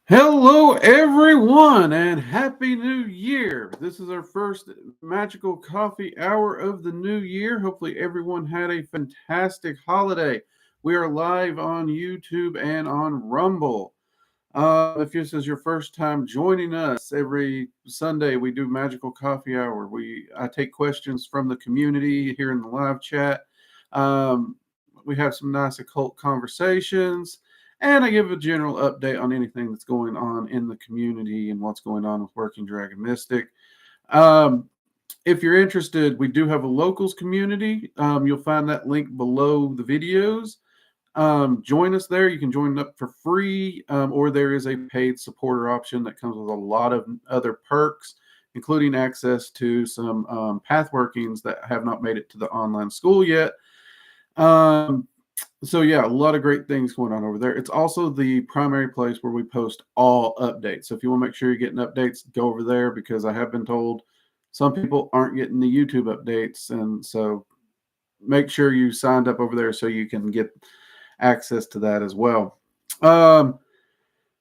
Hello, everyone, and Happy New Year. This is our first magical coffee hour of the new year. Hopefully, everyone had a fantastic holiday. We are live on YouTube and on Rumble. If this is your first time joining us, every Sunday we do magical coffee hour. I take questions from the community here in the live chat. Um, we have some nice occult conversations, and I give a general update on anything that's going on in the community and what's going on with Working Dragon Mystic. Um, if you're interested, we do have a locals community. You'll find that link below the videos. Join us there. You can join up for free, or there is a paid supporter option that comes with a lot of other perks, including access to some path workings that have not made it to the online school yet. So yeah, a lot of great things going on over there. It's also the primary place where we post all updates. So if you want to make sure you're getting updates, go over there, because I have been told some people aren't getting the YouTube updates, and so make sure you signed up over there so you can get access to that as well.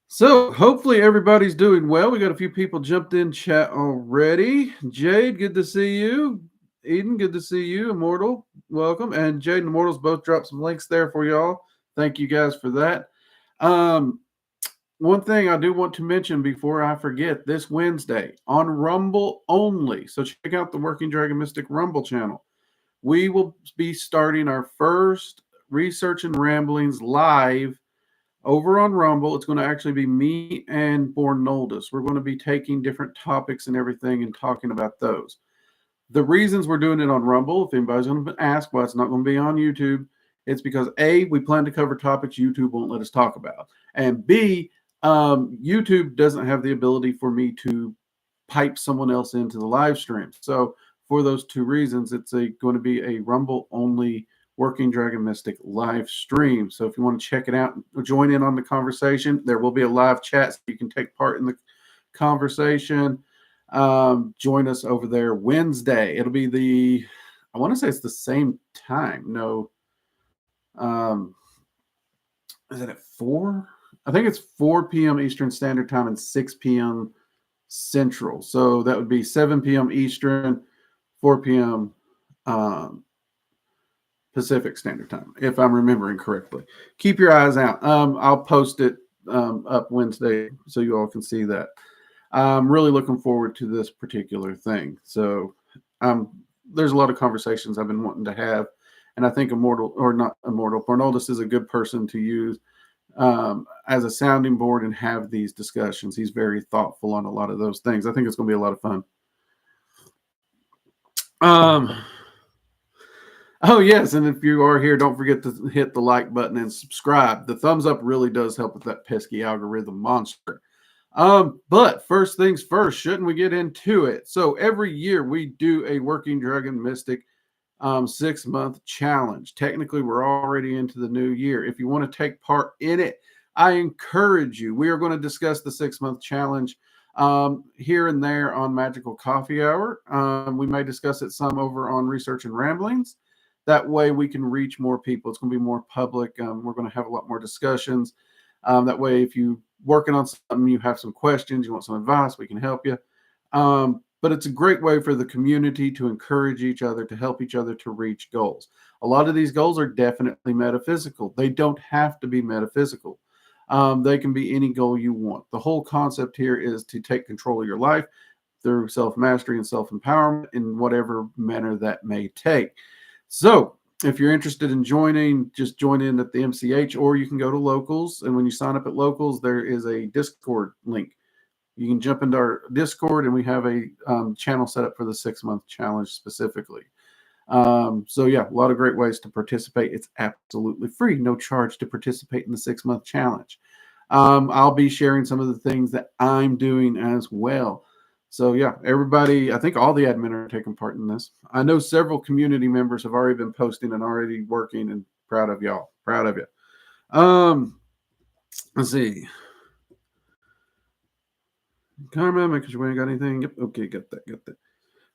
So hopefully everybody's doing well. We got a few people jumped in chat already. Jade, good to see you. Eden, good to see you. Immortal, welcome. And Jade and Immortals both dropped some links there for y'all. Thank you guys for that. One thing I do want to mention before I forget, this Wednesday on Rumble only. So check out the Working Dragon Mystic Rumble channel. We will be starting our first Research and Ramblings live over on Rumble. It's going to actually be me and Bornoldus. We're going to be taking different topics and everything and talking about those. The reasons we're doing it on Rumble, if anybody's going to ask why it's not going to be on YouTube, it's because A, we plan to cover topics YouTube won't let us talk about, and B, YouTube doesn't have the ability for me to pipe someone else into the live stream. So for those two reasons, it's going to be a Rumble only Working Dragon Mystic live stream. So if you want to check it out and join in on the conversation, there will be a live chat so you can take part in the conversation. Join us over there Wednesday. It'll be I want to say it's the same time. No, is it at 4? I think it's 4 p.m. Eastern Standard Time and 6 p.m. Central. So that would be 7 p.m. Eastern, 4 p.m. Pacific Standard Time, if I'm remembering correctly. Keep your eyes out. I'll post it up Wednesday so you all can see that. I'm really looking forward to this particular thing. So there's a lot of conversations I've been wanting to have, and I think Bornoldus is a good person to use as a sounding board and have these discussions. He's very thoughtful on a lot of those things. I think it's going to be a lot of fun. Oh, yes, and if you are here, don't forget to hit the like button and subscribe. The thumbs up really does help with that pesky algorithm monster. But first things first, shouldn't we get into it? So every year we do a Working Dragon Mystic 6-month challenge. Technically, we're already into the new year. If you want to take part in it, I encourage you. We are going to discuss the 6-month challenge here and there on Magical Coffee Hour. We may discuss it some over on Research and Ramblings. That way we can reach more people. It's going to be more public. We're going to have a lot more discussions. That way, if you're working on something, you have some questions, you want some advice, we can help you. But it's a great way for the community to encourage each other, to help each other to reach goals. A lot of these goals are definitely metaphysical. They don't have to be metaphysical. They can be any goal you want. The whole concept here is to take control of your life through self-mastery and self-empowerment in whatever manner that may take. So if you're interested in joining, just join in at the MCH, or you can go to Locals. And when you sign up at Locals, there is a Discord link. You can jump into our Discord, and we have a channel set up for the 6-month challenge specifically. So yeah, a lot of great ways to participate. It's absolutely free, no charge to participate in the 6-month challenge. I'll be sharing some of the things that I'm doing as well. So yeah, everybody, I think all the admin are taking part in this. I know several community members have already been posting and already working, and proud of y'all. Proud of you. Let's see. Karma, making sure we ain't got anything. Yep. Okay, got that.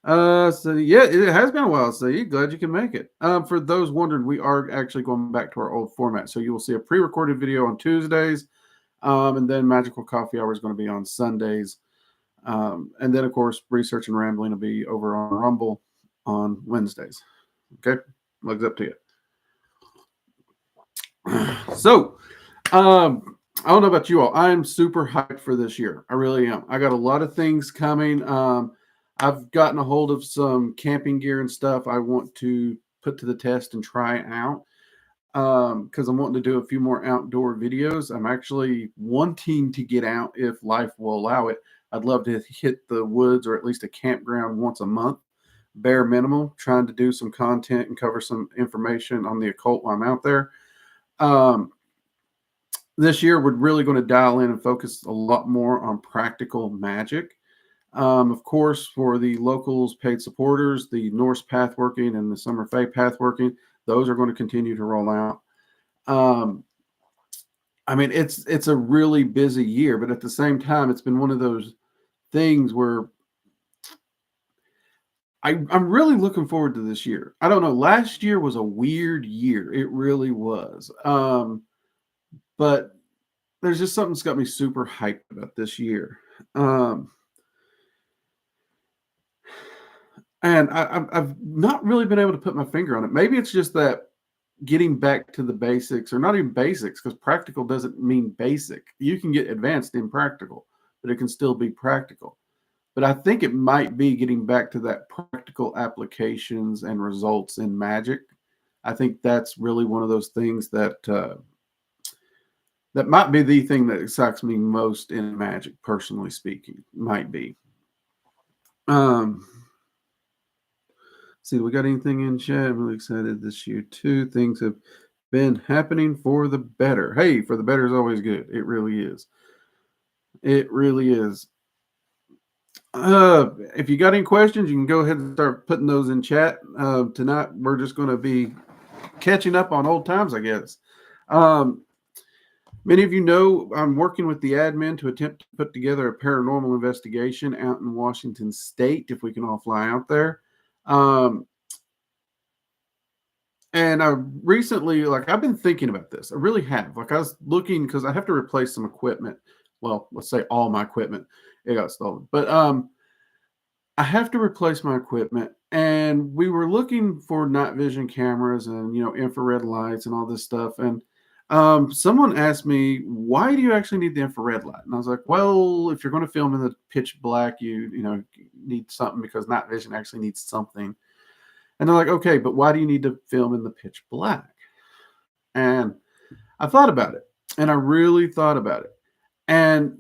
So yeah, it has been a while. So glad you can make it. For those wondering, we are actually going back to our old format. So you will see a pre-recorded video on Tuesdays. And then Magical Coffee Hour is going to be on Sundays. And then, of course, Research and Rambling will be over on Rumble on Wednesdays. Okay? Legs up to you. So, I don't know about you all. I'm super hyped for this year. I really am. I got a lot of things coming. I've gotten a hold of some camping gear and stuff I want to put to the test and try out because I'm wanting to do a few more outdoor videos. I'm actually wanting to get out if life will allow it. I'd love to hit the woods or at least a campground once a month, bare minimum, trying to do some content and cover some information on the occult while I'm out there. This year, we're really going to dial in and focus a lot more on practical magic. Of course, for the locals, paid supporters, the Norse Pathworking and the Summer Fae Pathworking, those are going to continue to roll out. I mean, it's a really busy year, but at the same time, it's been one of those things where I'm really looking forward to this year. I don't know. Last year was a weird year. It really was. But there's just something that's got me super hyped about this year. And I've not really been able to put my finger on it. Maybe it's just that getting back to the basics, or not even basics, because practical doesn't mean basic. You can get advanced in practical, but it can still be practical. But I think it might be getting back to that practical applications and results in magic. I think that's really one of those things that that might be the thing that excites me most in magic, personally speaking. Might be. See, we got anything in chat? I'm really excited this year too. Things have been happening for the better. Hey, for the better is always good. It really is. It really is. If you got any questions, you can go ahead and start putting those in chat. Tonight, we're just going to be catching up on old times, I guess. Many of you know I'm working with the admin to attempt to put together a paranormal investigation out in Washington State, if we can all fly out there. And I recently, I've been thinking about this. I really have. I was looking because I have to replace some equipment. Well, let's say all my equipment. It got stolen. But I have to replace my equipment. And we were looking for night vision cameras and, infrared lights and all this stuff. And someone asked me, why do you actually need the infrared light? And I was like, well, if you're going to film in the pitch black, you need something because night vision actually needs something. And they're like, okay, but why do you need to film in the pitch black? And I thought about it, and I really thought about it. And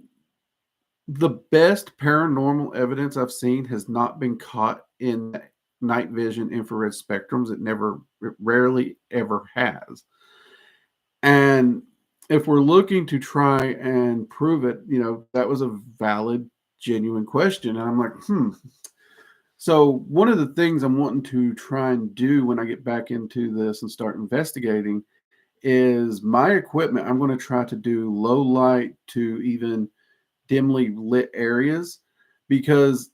the best paranormal evidence I've seen has not been caught in night vision infrared spectrums. It rarely ever has. And if we're looking to try and prove it, that was a valid, genuine question. And I'm like, So one of the things I'm wanting to try and do when I get back into this and start investigating is my equipment. I'm going to try to do low light to even dimly lit areas because,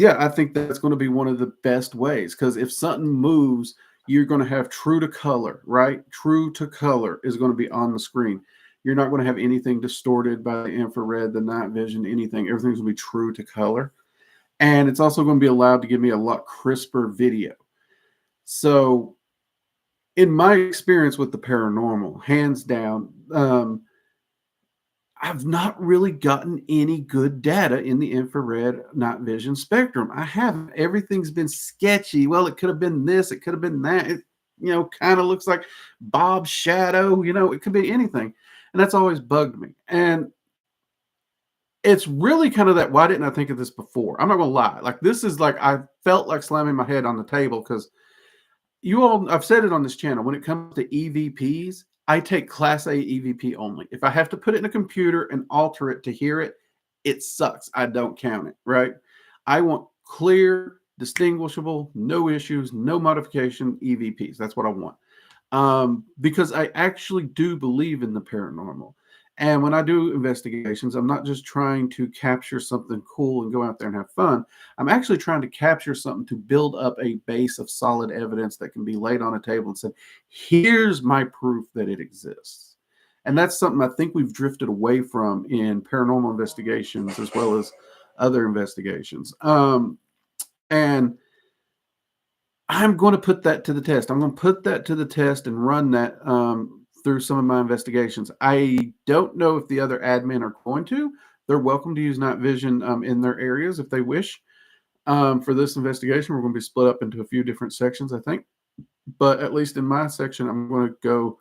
I think that's going to be one of the best ways. Because if something moves, you're going to have true to color, right? True to color is going to be on the screen. You're not going to have anything distorted by the infrared, the night vision, anything. Everything's going to be true to color. And it's also going to be allowed to give me a lot crisper video. So in my experience with the paranormal, hands down, I've not really gotten any good data in the infrared night vision spectrum. I haven't. Everything's been sketchy. Well, it could have been this. It could have been that. It, kind of looks like Bob's shadow. It could be anything. And that's always bugged me. And it's really kind of that, why didn't I think of this before? I'm not going to lie. This is I felt like slamming my head on the table because I've said it on this channel, when it comes to EVPs, I take Class A EVP only. If I have to put it in a computer and alter it to hear it, it sucks. I don't count it, right? I want clear, distinguishable, no issues, no modification EVPs. That's what I want. Because I actually do believe in the paranormal. And when I do investigations, I'm not just trying to capture something cool and go out there and have fun. I'm actually trying to capture something to build up a base of solid evidence that can be laid on a table and said, here's my proof that it exists. And that's something I think we've drifted away from in paranormal investigations as well as other investigations. And I'm going to put that to the test. I'm going to put that to the test and run that through some of my investigations. I don't know if the other admin are going to. They're welcome to use night vision in their areas if they wish. For this investigation, we're going to be split up into a few different sections, I think. But at least in my section, I'm going to go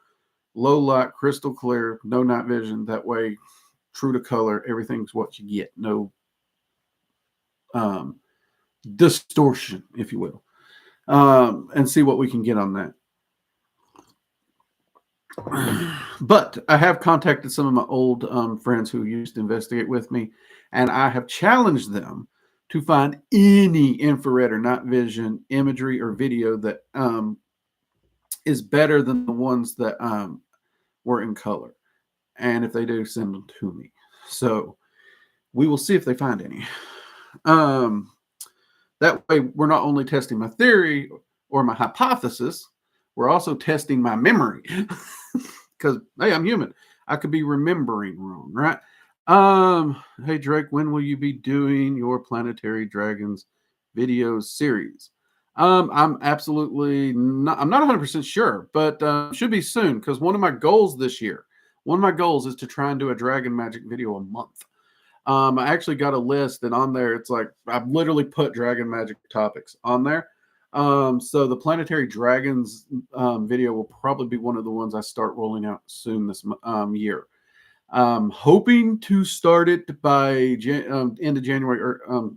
low light, crystal clear, no night vision. That way, true to color, everything's what you get. No distortion, if you will. And see what we can get on that. But I have contacted some of my old friends who used to investigate with me, and I have challenged them to find any infrared or night vision imagery or video that is better than the ones that were in color. And if they do, send them to me. So we will see if they find any. That way, we're not only testing my theory or my hypothesis, we're also testing my memory. Because, hey, I'm human. I could be remembering wrong, right? Hey, Drake, when will you be doing your Planetary Dragons video series? I'm absolutely not, I'm not 100% sure, but should be soon, because one of my goals this year, is to try and do a Dragon Magic video a month. I actually got a list, and on there, it's like I've literally put Dragon Magic topics on there. So the Planetary Dragons video will probably be one of the ones I start rolling out soon this year. Hoping to start it by end of January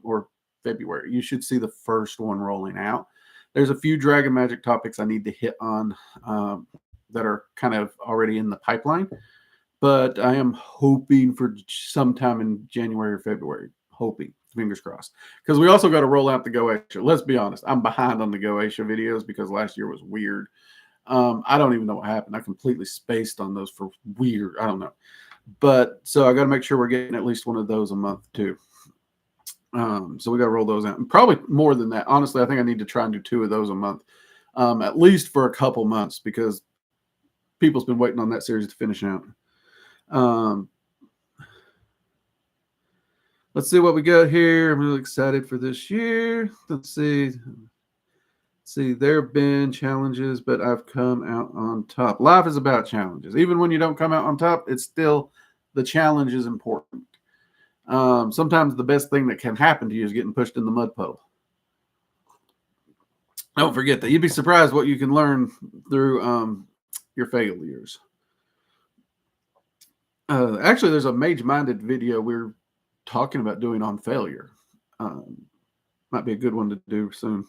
or February. You should see the first one rolling out. There's a few Dragon Magic topics I need to hit on that are kind of already in the pipeline, but I am hoping for sometime in January or February. Hoping, fingers crossed, because we also got to roll out the Goetia. Let's be honest, I'm behind on the Goetia videos because last year was weird. I don't even know what happened. I completely spaced on those for weird. I don't know. But so I got to make sure we're getting at least one of those a month too. So we got to roll those out. And probably more than that. Honestly, I think I need to try and do 2 of those a month, at least for a couple months, because people's been waiting on that series to finish out. Let's see what we got here. I'm really excited for this year. Let's see. There have been challenges, but I've come out on top. Life is about challenges. Even when you don't come out on top, it's still, the challenge is important. Sometimes the best thing that can happen to you is getting pushed in the mud puddle. Don't forget that. You'd be surprised what you can learn through your failures. Actually, there's a mage-minded video we're talking about doing on failure. Might be a good one to do soon.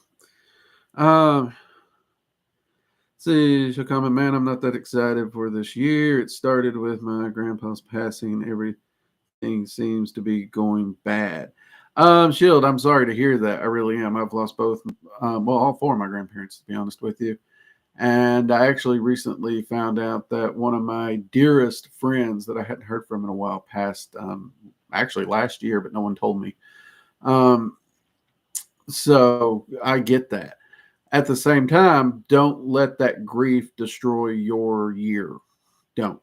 See, she'll comment, man, I'm not that excited for this year. It started with my grandpa's passing. Everything seems to be going bad. Shield, I'm sorry to hear that. I really am. I've lost both, all 4 of my grandparents, to be honest with you. And I actually recently found out that one of my dearest friends that I hadn't heard from in a while passed actually last year, but no one told me. So I get that. At the same time, don't let that grief destroy your year. Don't.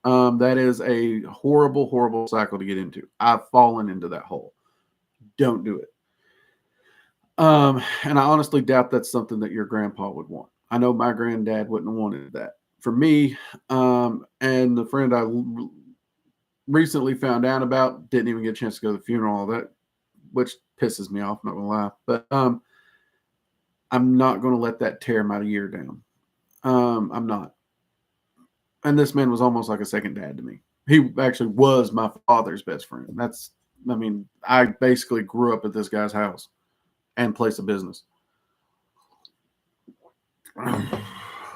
That is a horrible, horrible cycle to get into. I've fallen into that hole. Don't do it. And I honestly doubt that's something that your grandpa would want. I know my granddad wouldn't have wanted that. For me, and the friend I recently found out about didn't even get a chance to go to the funeral, all that, which pisses me off, not gonna lie. But I'm not gonna let that tear my year down. I'm not. And this man was almost like a second dad to me. He actually was my father's best friend. I basically grew up at this guy's house and place of business.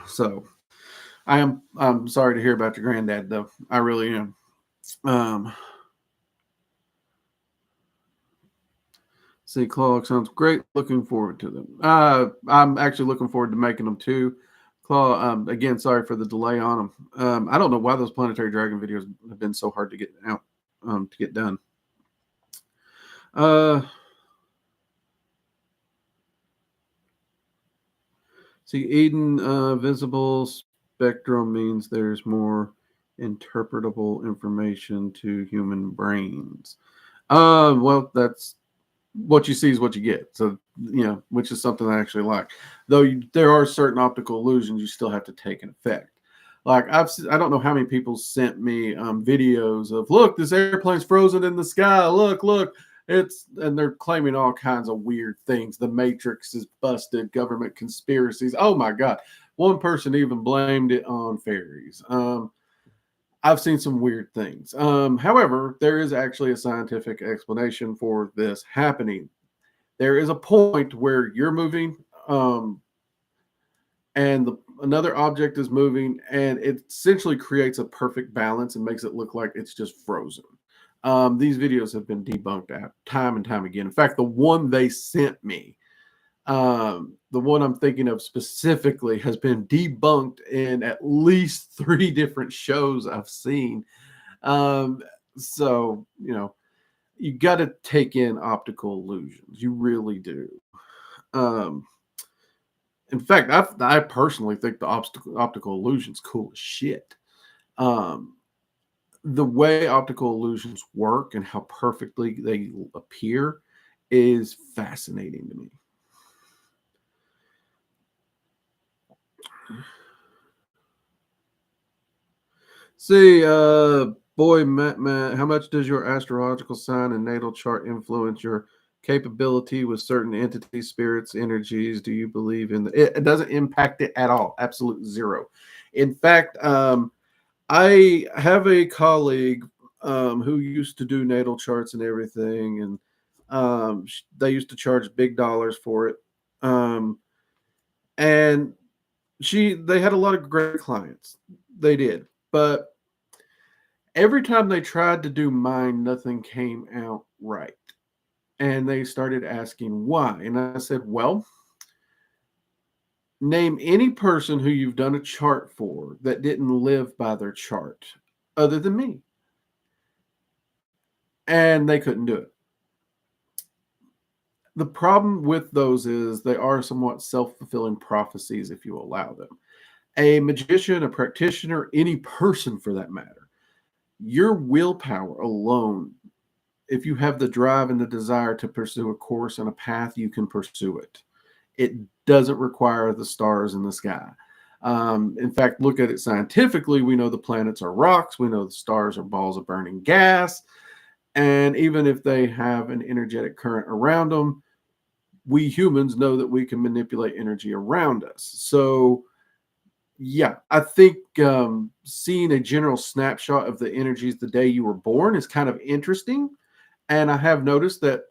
So I'm sorry to hear about your granddad, though. I really am. See, Claw sounds great. Looking forward to them. I'm actually looking forward to making them too. Claw, again, sorry for the delay on them. I don't know why those Planetary Dragon videos have been so hard to get out, to get done. See, Eden, visible spectrum means there's more interpretable information to human brains. Well, that's what you see is what you get. So, which is something I actually like. Though there are certain optical illusions you still have to take in effect. Like I don't know how many people sent me videos of, look, this airplane's frozen in the sky. Look, and they're claiming all kinds of weird things. The Matrix is busted, government conspiracies. Oh my God. One person even blamed it on fairies. I've seen some weird things. However, there is actually a scientific explanation for this happening. There is a point where you're moving, and another object is moving, and it essentially creates a perfect balance and makes it look like it's just frozen. These videos have been debunked time and time again. In fact, the one they sent me, the one I'm thinking of specifically, has been debunked in at least 3 different shows I've seen. So, you got to take in optical illusions. You really do. In fact, I personally think the optical illusion's cool as shit. The way optical illusions work and how perfectly they appear is fascinating to me. See, boy, Matt, how much does your astrological sign and natal chart influence your capability with certain entities, spirits, energies? Do you believe in it doesn't impact it at all? Absolute zero. In fact, I have a colleague who used to do natal charts and everything, and they used to charge big dollars for it. And they had a lot of great clients. They did, but every time they tried to do mine, nothing came out right. And they started asking why. And I said, well, name any person who you've done a chart for that didn't live by their chart other than me. And they couldn't do it. The problem with those is they are somewhat self-fulfilling prophecies if you allow them. A magician, a practitioner, any person for that matter, your willpower alone, if you have the drive and the desire to pursue a course and a path, you can pursue it. It doesn't require the stars in the sky. In fact, look at it scientifically. We know the planets are rocks. We know the stars are balls of burning gas. And even if they have an energetic current around them, we humans know that we can manipulate energy around us. So, yeah, I think seeing a general snapshot of the energies the day you were born is kind of interesting. And I have noticed that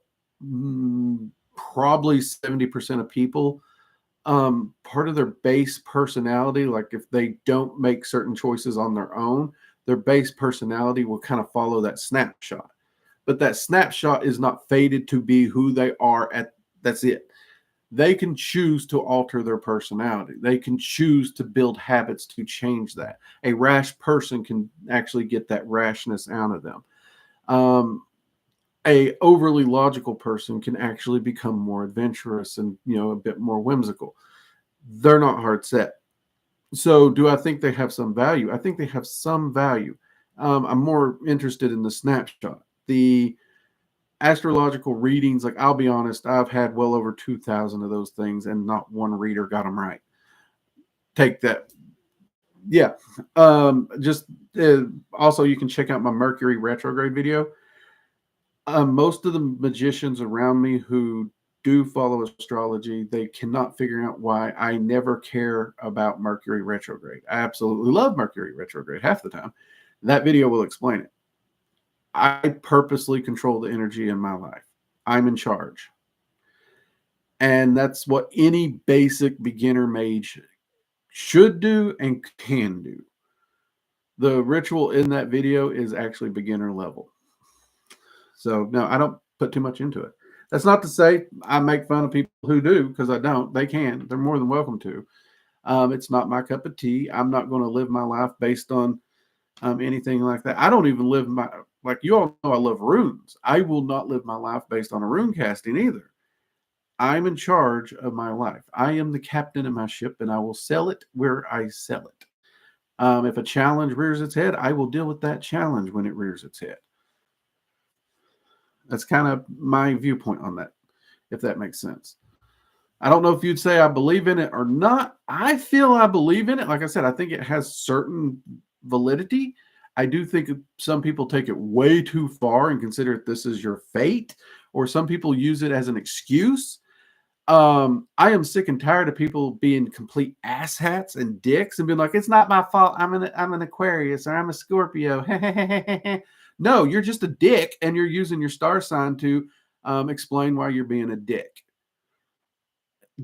probably 70% of people, part of their base personality, like if they don't make certain choices on their own, their base personality will kind of follow that snapshot. But that snapshot is not fated to be who they are that's it. They can choose to alter their personality. They can choose to build habits to change that. A rash person can actually get that rashness out of them. A overly logical person can actually become more adventurous and a bit more whimsical. They're not hard set. So do I think they have some value? I think they have some value. I'm more interested in the snapshot. The astrological readings, like, I'll be honest, I've had well over 2,000 of those things and not one reader got them right. Take that. Yeah. Also, you can check out my Mercury retrograde video. Most of the magicians around me who do follow astrology, they cannot figure out why I never care about Mercury retrograde. I absolutely love Mercury retrograde half the time. That video will explain it. I purposely control the energy in my life. I'm in charge. And that's what any basic beginner mage should do and can do. The ritual in that video is actually beginner level. So, no, I don't put too much into it. That's not to say I make fun of people who do, because I don't. They can. They're more than welcome to. It's not my cup of tea. I'm not going to live my life based on anything like that. I don't even live like you all know I love runes. I will not live my life based on a rune casting either. I'm in charge of my life. I am the captain of my ship, and I will sell it where I sell it. If a challenge rears its head, I will deal with that challenge when it rears its head. That's kind of my viewpoint on that, if that makes sense. I don't know if you'd say I believe in it or not. I feel I believe in it. Like I said, I think it has certain validity. I do think some people take it way too far and consider it this is your fate, or some people use it as an excuse. I am sick and tired of people being complete asshats and dicks and being like, it's not my fault. I'm an Aquarius or I'm a Scorpio. No, you're just a dick and you're using your star sign to explain why you're being a dick.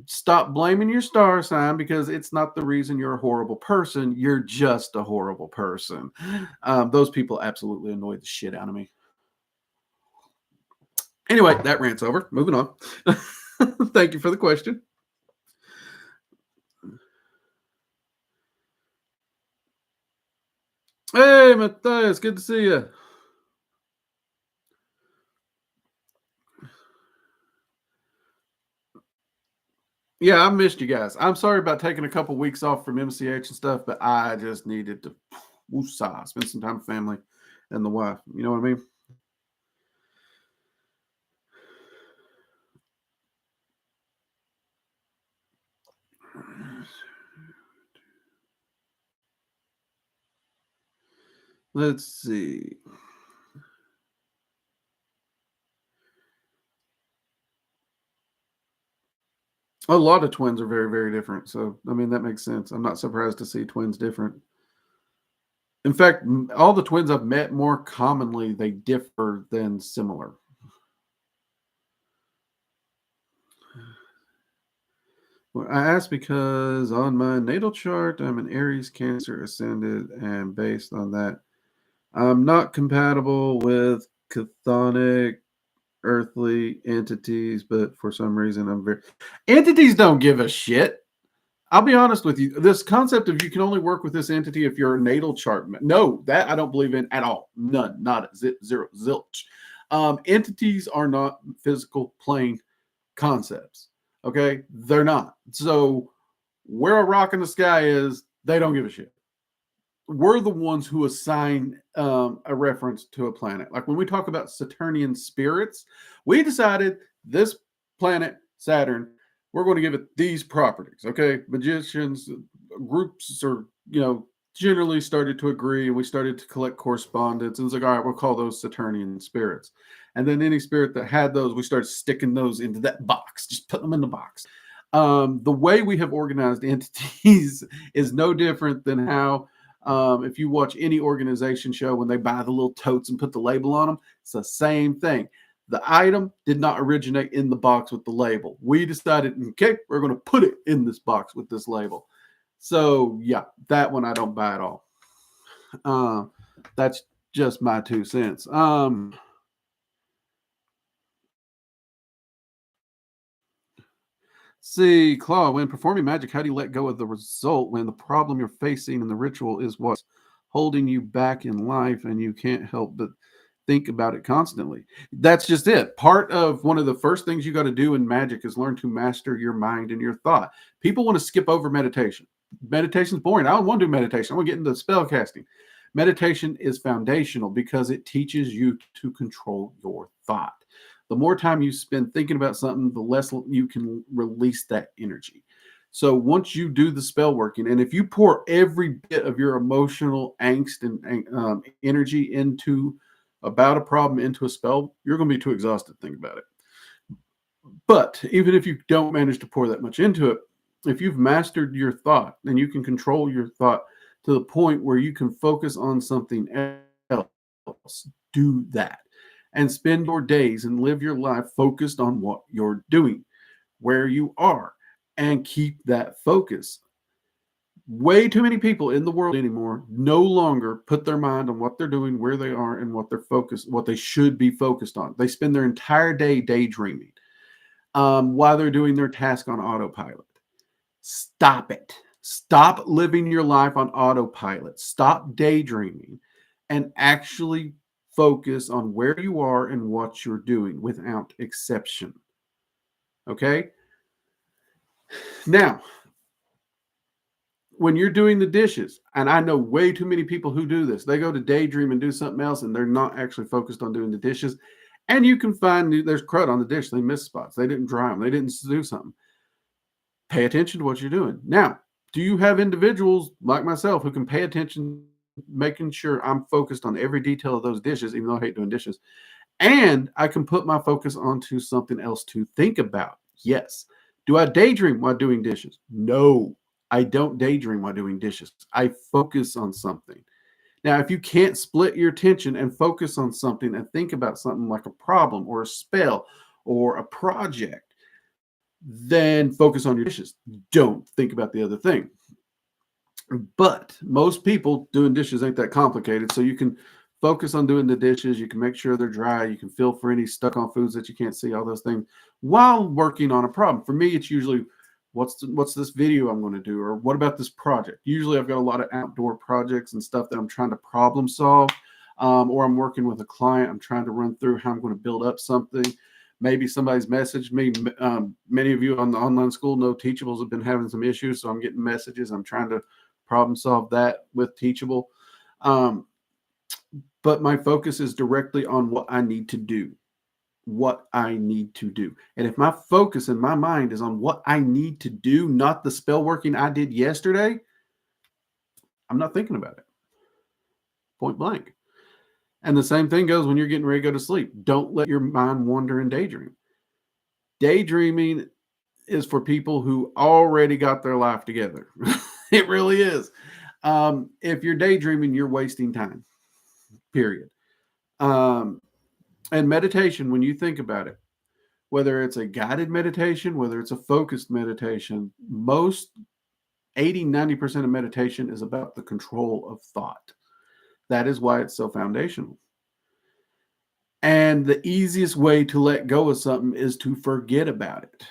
Stop blaming your star sign because it's not the reason you're a horrible person. You're just a horrible person. Those people absolutely annoy the shit out of me. Anyway, that rant's over. Moving on. Thank you for the question. Hey, Matthias, good to see you. Yeah, I missed you guys. I'm sorry about taking a couple weeks off from MCH and stuff, but I just needed to woosah, spend some time with family and the wife. You know what I mean? Let's see. A lot of twins are very, very different. So, I mean, that makes sense. I'm not surprised to see twins different. In fact, all the twins I've met, more commonly, they differ than similar. Well, I asked because on my natal chart, I'm an Aries, Cancer, Ascended, and based on that, I'm not compatible with chthonic earthly entities, but for some reason, I'm very. Entities don't give a shit. I'll be honest with you. This concept of you can only work with this entity if you're a natal chart. No, that I don't believe in at all. None. Not zero. Zilch. Entities are not physical plane concepts. Okay, they're not. So where a rock in the sky is, they don't give a shit. We're the ones who assign a reference to a planet. Like when we talk about Saturnian spirits, we decided this planet, Saturn, we're going to give it these properties. Okay, magicians, groups, or generally started to agree, and we started to collect correspondence. And it was like, all right, we'll call those Saturnian spirits. And then any spirit that had those, we started sticking those into that box, just put them in the box. The way we have organized entities is no different than how if you watch any organization show when they buy the little totes and put the label on them, it's the same thing. The item did not originate in the box with the label. We decided, okay, we're going to put it in this box with this label. So, yeah, that one I don't buy at all. That's just my 2 cents. See, Claw, when performing magic, how do you let go of the result when the problem you're facing in the ritual is what's holding you back in life and you can't help but think about it constantly? That's just it. Part of one of the first things you got to do in magic is learn to master your mind and your thought. People want to skip over meditation. Meditation's boring. I don't want to do meditation. I want to get into spell casting. Meditation is foundational because it teaches you to control your thought. The more time you spend thinking about something, the less you can release that energy. So once you do the spell working, and if you pour every bit of your emotional angst and energy into about a problem into a spell, you're going to be too exhausted to think about it. But even if you don't manage to pour that much into it, if you've mastered your thought, then you can control your thought to the point where you can focus on something else. Do that and spend your days and live your life focused on what you're doing, where you are, and keep that focus. Way too many people in the world anymore no longer put their mind on what they're doing, where they are, and what they're focused, what they should be focused on. They spend their entire day daydreaming while they're doing their task on autopilot. Stop it. Stop living your life on autopilot. Stop daydreaming and actually focus on where you are and what you're doing without exception. Okay? Now, when you're doing the dishes, and I know way too many people who do this, they go to daydream and do something else, and they're not actually focused on doing the dishes. And you can find there's crud on the dish. They missed spots. They didn't dry them. They didn't do something. Pay attention to what you're doing. Now, do you have individuals like myself who can pay attention, making sure I'm focused on every detail of those dishes, even though I hate doing dishes, and I can put my focus onto something else to think about? Yes. Do I daydream while doing dishes? No, I don't daydream while doing dishes. I focus on something. Now, if you can't split your attention and focus on something and think about something like a problem or a spell or a project, then focus on your dishes. Don't think about the other thing. But most people doing dishes ain't that complicated. So you can focus on doing the dishes. You can make sure they're dry. You can feel for any stuck on foods that you can't see, all those things, while working on a problem. For me, it's usually what's this video I'm going to do, or what about this project? Usually I've got a lot of outdoor projects and stuff that I'm trying to problem solve, or I'm working with a client. I'm trying to run through how I'm going to build up something. Maybe somebody's messaged me. Many of you on the online school know Teachables have been having some issues, so I'm getting messages. I'm trying to problem solve that with Teachable. But my focus is directly on what I need to do. What I need to do. And if my focus in my mind is on what I need to do, not the spell working I did yesterday, I'm not thinking about it. Point blank. And the same thing goes when you're getting ready to go to sleep. Don't let your mind wander and daydream. Daydreaming is for people who already got their life together. It really is. If you're daydreaming, you're wasting time, period. And meditation, when you think about it, whether it's a guided meditation, whether it's a focused meditation, most 80-90% of meditation is about the control of thought. That is why it's so foundational. And the easiest way to let go of something is to forget about it.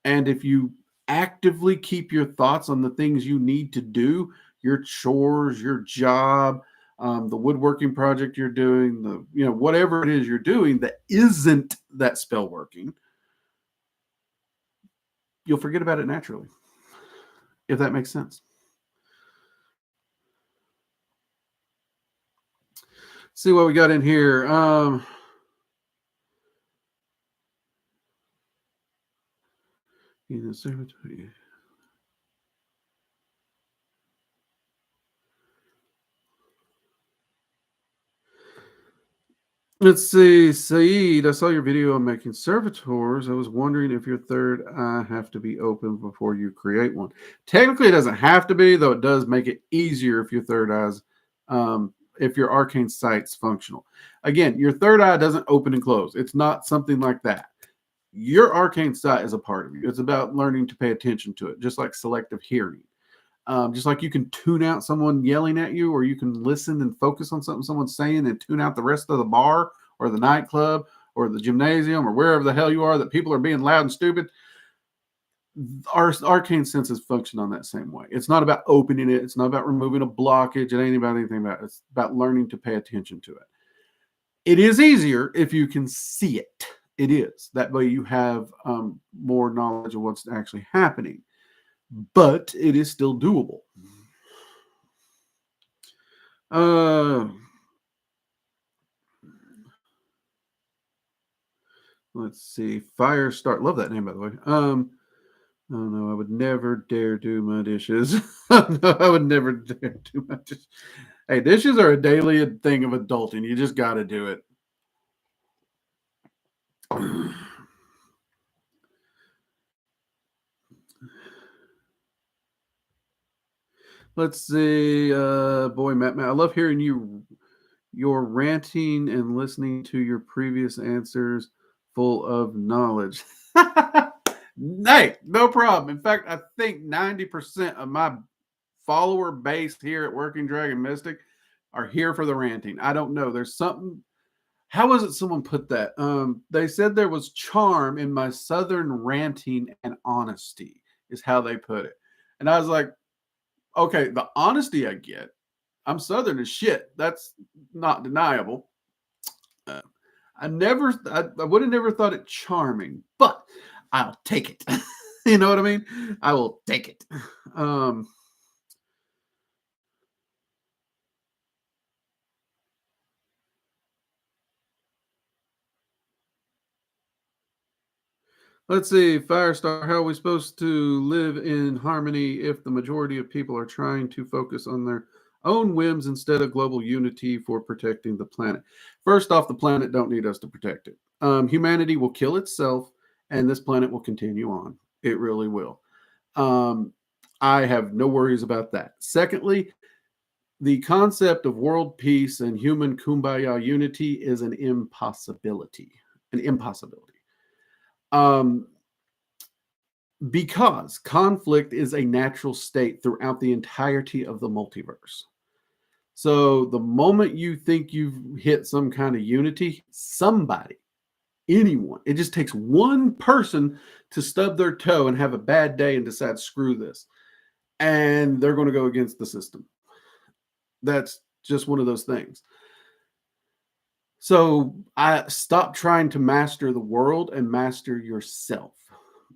And if you actively keep your thoughts on the things you need to do, your chores, your job, the woodworking project you're doing, whatever it is you're doing that isn't that spell working, you'll forget about it naturally, if that makes sense. See what we got in here. Let's see, Saeed, I saw your video on making servitors. I was wondering if your third eye have to be open before you create one. Technically, it doesn't have to be, though it does make it easier if your third eye's, if your arcane sight's functional. Again, your third eye doesn't open and close. It's not something like that. Your arcane sight is a part of you. It's about learning to pay attention to it, just like selective hearing. Just like you can tune out someone yelling at you, or you can listen and focus on something someone's saying and tune out the rest of the bar or the nightclub or the gymnasium or wherever the hell you are that people are being loud and stupid. Our arcane senses function on that same way. It's not about opening it. It's not about removing a blockage. It ain't about anything about it. It's about learning to pay attention to it. It is easier if you can see it. It is. That way you have more knowledge of what's actually happening. But it is still doable. Let's see. Firestart. Love that name, by the way. Oh no, I would never dare do my dishes. No, I would never dare do my dishes. Hey, dishes are a daily thing of adulting. You just got to do it. Let's see. Boy, Matt, I love hearing your ranting and listening to your previous answers full of knowledge. Hey, no problem. In fact, I think 90% of my follower base here at Working Dragon Mystic are here for the ranting. I don't know. There's something. How was it someone put that? They said there was charm in my southern ranting and honesty, is how they put it. And I was like, okay, the honesty I get. I'm southern as shit. That's not deniable. I would have never thought it charming, but I'll take it. You know what I mean? I will take it. Let's see, Firestar. How are we supposed to live in harmony if the majority of people are trying to focus on their own whims instead of global unity for protecting the planet? First off, the planet don't need us to protect it. Humanity will kill itself, and this planet will continue on. It really will. Um, I have no worries about that. Secondly, the concept of world peace and human kumbaya unity is an impossibility. An impossibility. Um, because conflict is a natural state throughout the entirety of the multiverse. So the moment you think you've hit some kind of unity, somebody, anyone, it just takes one person to stub their toe and have a bad day and decide, screw this. And they're going to go against the system. That's just one of those things. So I stop trying to master the world and master yourself,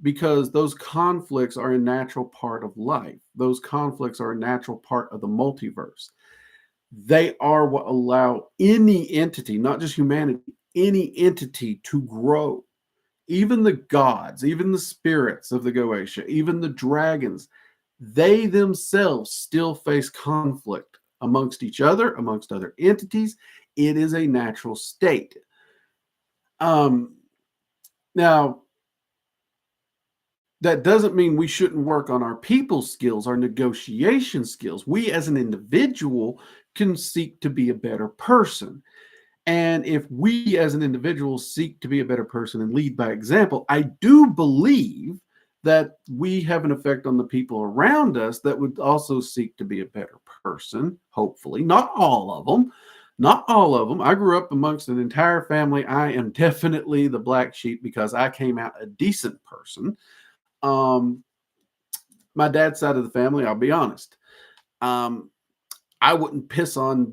because those conflicts are a natural part of life. Those conflicts are a natural part of the multiverse. They are what allow any entity, not just humanity, any entity to grow. Even the gods, even the spirits of the Goetia, even the dragons, they themselves still face conflict amongst each other, amongst other entities. It is a natural state. Now, that doesn't mean we shouldn't work on our people skills, our negotiation skills. We as an individual can seek to be a better person. And if we as an individual seek to be a better person and lead by example, I do believe that we have an effect on the people around us that would also seek to be a better person, hopefully. Not all of them. Not all of them. I grew up amongst an entire family. I am definitely the black sheep because I came out a decent person. My dad's side of the family, I'll be honest, I wouldn't piss on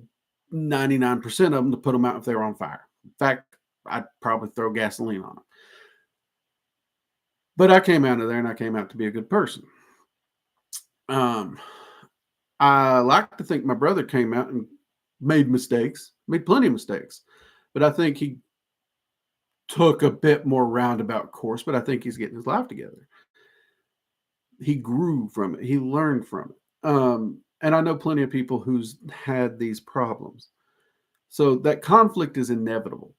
99% of them to put them out if they were on fire. In fact, I'd probably throw gasoline on them. But I came out of there and I came out to be a good person. I like to think my brother came out and made mistakes, made plenty of mistakes. But I think he took a bit more roundabout course, but I think he's getting his life together. He grew from it. He learned from it. And I know plenty of people who's had these problems. So that conflict is inevitable.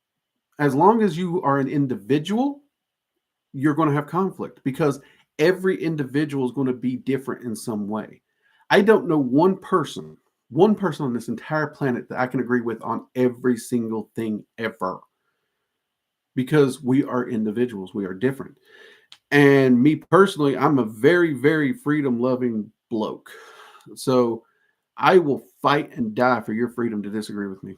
As long as you are an individual, you're going to have conflict because every individual is going to be different in some way. I don't know one person on this entire planet that I can agree with on every single thing ever, because we are individuals. We are different. And me personally, I'm a very, very freedom loving bloke. So I will fight and die for your freedom to disagree with me.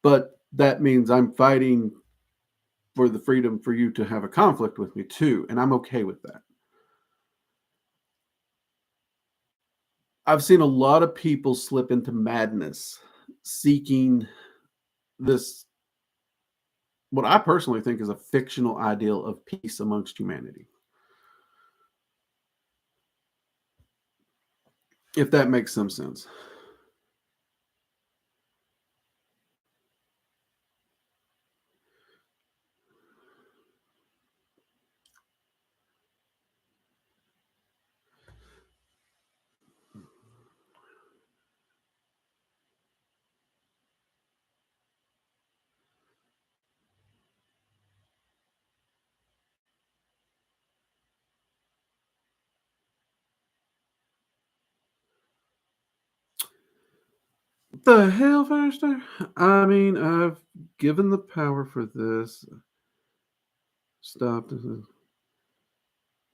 But that means I'm fighting for the freedom for you to have a conflict with me too. And I'm okay with that. I've seen a lot of people slip into madness seeking this, what I personally think is a fictional ideal of peace amongst humanity. If that makes some sense. What the hell, Faster? I mean, I've given the power for this. Stop.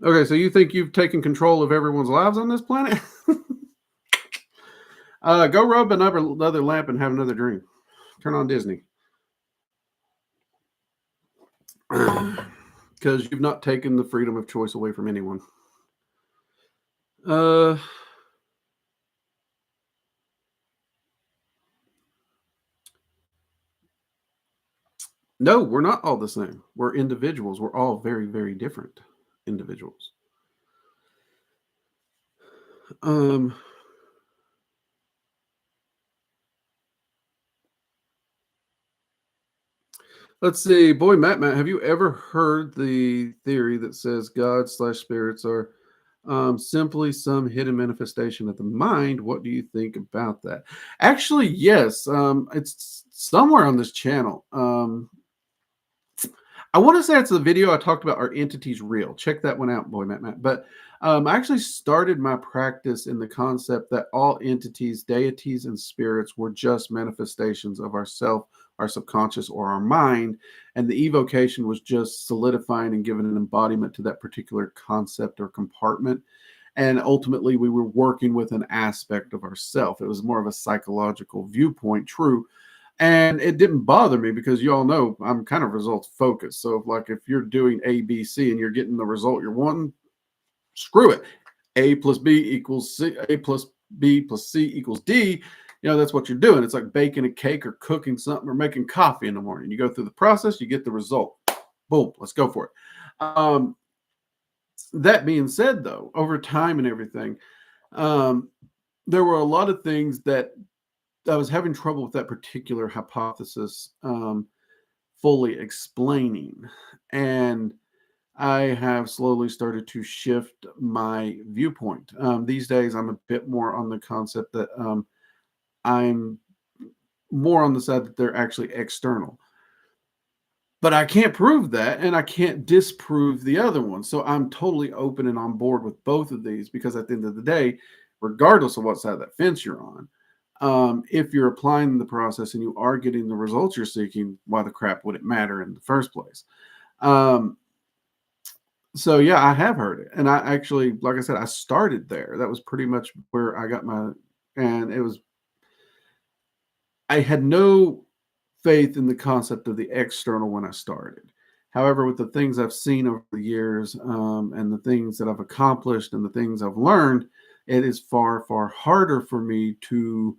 Okay, so you think you've taken control of everyone's lives on this planet? Go rub another lamp and have another dream. Turn on Disney. Because you've not taken the freedom of choice away from anyone. No, we're not all the same. We're individuals. We're all very, very different individuals. Um, Let's see, boy, Matt, have you ever heard the theory that says God slash spirits are simply some hidden manifestation of the mind? What do you think about that? Actually, yes. It's somewhere on this channel. I want to say it's the video I talked about. Are entities real? Check that one out, boy, Matt. But I actually started my practice in the concept that all entities, deities, and spirits were just manifestations of ourself, our subconscious, or our mind, and the evocation was just solidifying and giving an embodiment to that particular concept or compartment. And ultimately, we were working with an aspect of ourself. It was more of a psychological viewpoint, true. And it didn't bother me because you all know I'm kind of results focused. So, like, if you're doing A, B, C, and you're getting the result you're wanting, screw it. A plus B equals C. A plus B plus C equals D. You know, that's what you're doing. It's like baking a cake or cooking something or making coffee in the morning. You go through the process, you get the result. Boom, let's go for it. That being said, though, over time and everything, um, there were a lot of things that I was having trouble with that particular hypothesis fully explaining. And I have slowly started to shift my viewpoint. These days, I'm a bit more on the concept that I'm more on the side that they're actually external. But I can't prove that, and I can't disprove the other one. So I'm totally open and on board with both of these because at the end of the day, regardless of what side of that fence you're on, if you're applying the process and you are getting the results you're seeking, why the crap would it matter in the first place? So yeah, I have heard it, and I actually, like I said, I started there. That was pretty much where I got my, and it was. I had no faith in the concept of the external when I started. However, with the things I've seen over the years, and the things that I've accomplished and the things I've learned, it is far, far harder for me to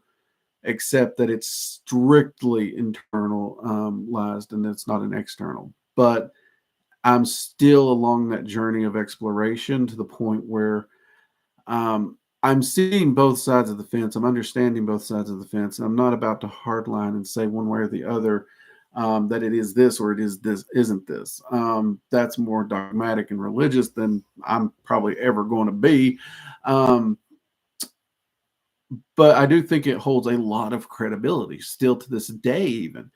accept that it's strictly internalized and it's not an external. But I'm still along that journey of exploration to the point where I'm seeing both sides of the fence. I'm understanding both sides of the fence. I'm not about to hardline and say one way or the other that it is this or it is this, isn't this. That's more dogmatic and religious than I'm probably ever going to be. Um, but I do think it holds a lot of credibility still to this day, even.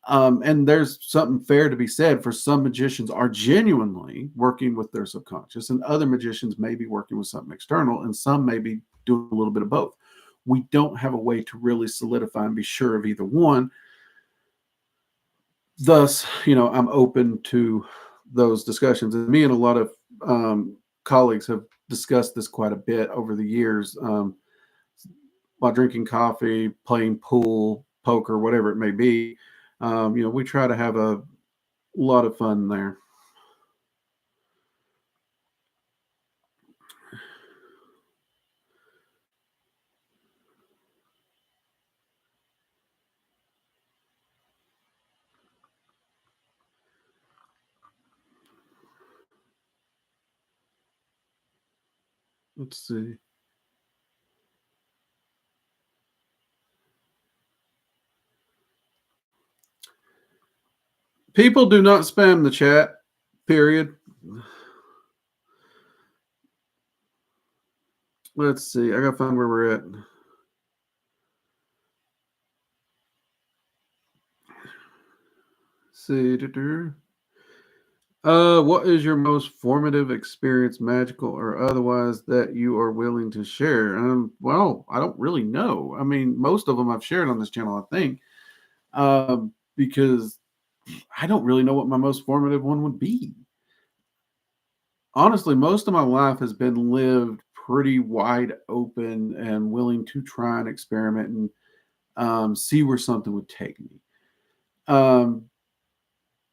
And there's something fair to be said for some magicians are genuinely working with their subconscious, and other magicians may be working with something external, and some may be doing a little bit of both. We don't have a way to really solidify and be sure of either one. Thus, I'm open to those discussions. And me and a lot of colleagues have discussed this quite a bit over the years while drinking coffee, playing pool, poker, whatever it may be. We try to have a lot of fun there. Let's see. People do not spam the chat, period. Let's see. I got to find where we're at. See. What is your most formative experience, magical or otherwise, that you are willing to share? Well, I don't really know. I mean, most of them I've shared on this channel, I think, because I don't really know what my most formative one would be. Honestly, most of my life has been lived pretty wide open and willing to try and experiment and see where something would take me.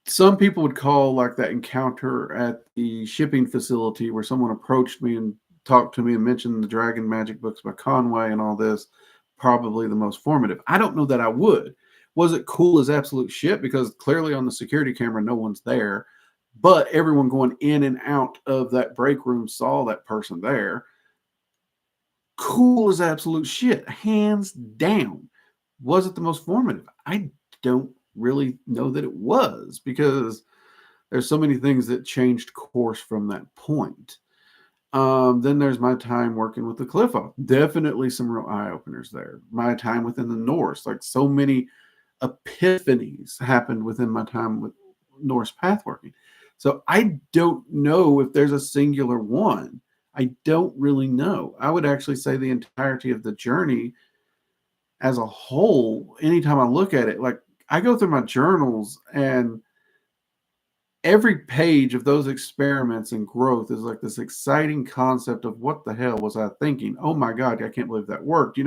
Some people would call like that encounter at the shipping facility where someone approached me and talked to me and mentioned the Dragon Magic books by Conway and all this, probably the most formative. I don't know that I would. Was it cool as absolute shit? Because clearly on the security camera, no one's there, but everyone going in and out of that break room saw that person there. Cool as absolute shit, hands down. Was it the most formative? I don't really know that it was, because there's so many things that changed course from that point. Then there's my time working with the Cliff Off. Definitely some real eye openers there. My time within the Norse, like so many epiphanies happened within my time with Norse pathworking. So I don't know if there's a singular one. I don't really know. I would actually say the entirety of the journey as a whole, anytime I look at it, like I go through my journals, and every page of those experiments and growth is like this exciting concept of what the hell was I thinking? Oh my God, I can't believe that worked,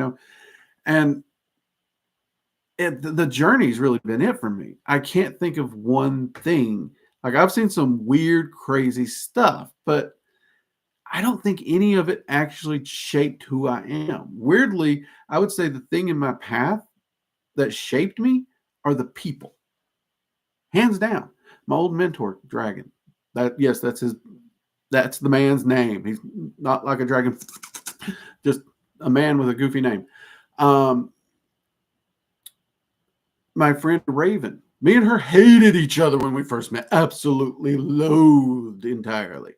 And the journey's really been it for me. I can't think of one thing. Like I've seen some weird, crazy stuff, but I don't think any of it actually shaped who I am. Weirdly, I would say the thing in my path that shaped me are the people. Hands down. My old mentor, Dragon. Yes, that's the man's name. He's not like a dragon, just a man with a goofy name. My friend Raven. Me and her hated each other when we first met. Absolutely loathed entirely.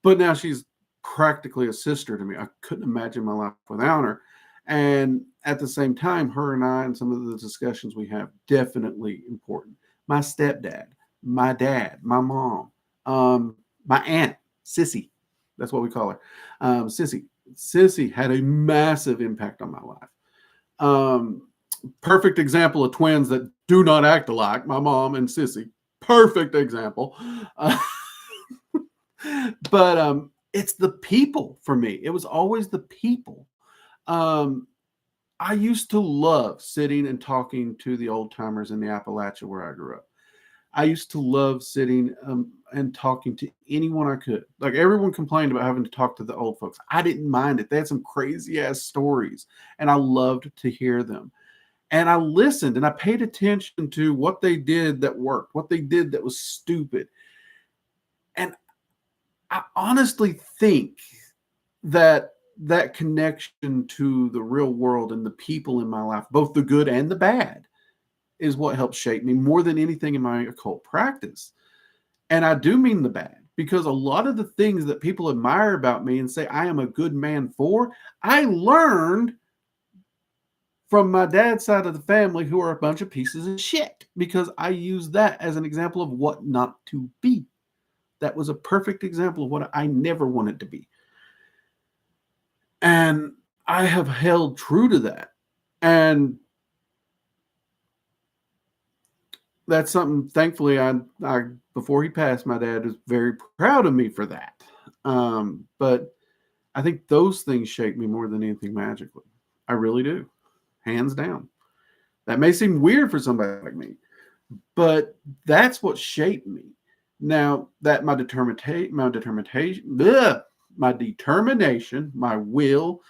But now she's practically a sister to me. I couldn't imagine my life without her. And at the same time, her and I and some of the discussions we have, definitely important. My stepdad, my dad, my mom, my aunt, Sissy. That's what we call her. Sissy. Sissy had a massive impact on my life. Perfect example of twins that do not act alike, my mom and Sissy. Perfect example. But it's the people for me. It was always the people. I used to love sitting and talking to the old timers in the Appalachia where I grew up. I used to love sitting and talking to anyone I could. Like everyone complained about having to talk to the old folks. I didn't mind it. They had some crazy ass stories, and I loved to hear them. And I listened and I paid attention to what they did that worked, what they did that was stupid. And I honestly think that connection to the real world and the people in my life, both the good and the bad, is what helped shape me more than anything in my occult practice. And I do mean the bad, because a lot of the things that people admire about me and say I am a good man for, I learned from my dad's side of the family, who are a bunch of pieces of shit, because I use that as an example of what not to be. That was a perfect example of what I never wanted to be. And I have held true to that. And that's something, thankfully, I before he passed, my dad was very proud of me for that. But I think those things shape me more than anything magically. I really do. Hands down. That may seem weird for somebody like me, but that's what shaped me. Now that my determination, my will,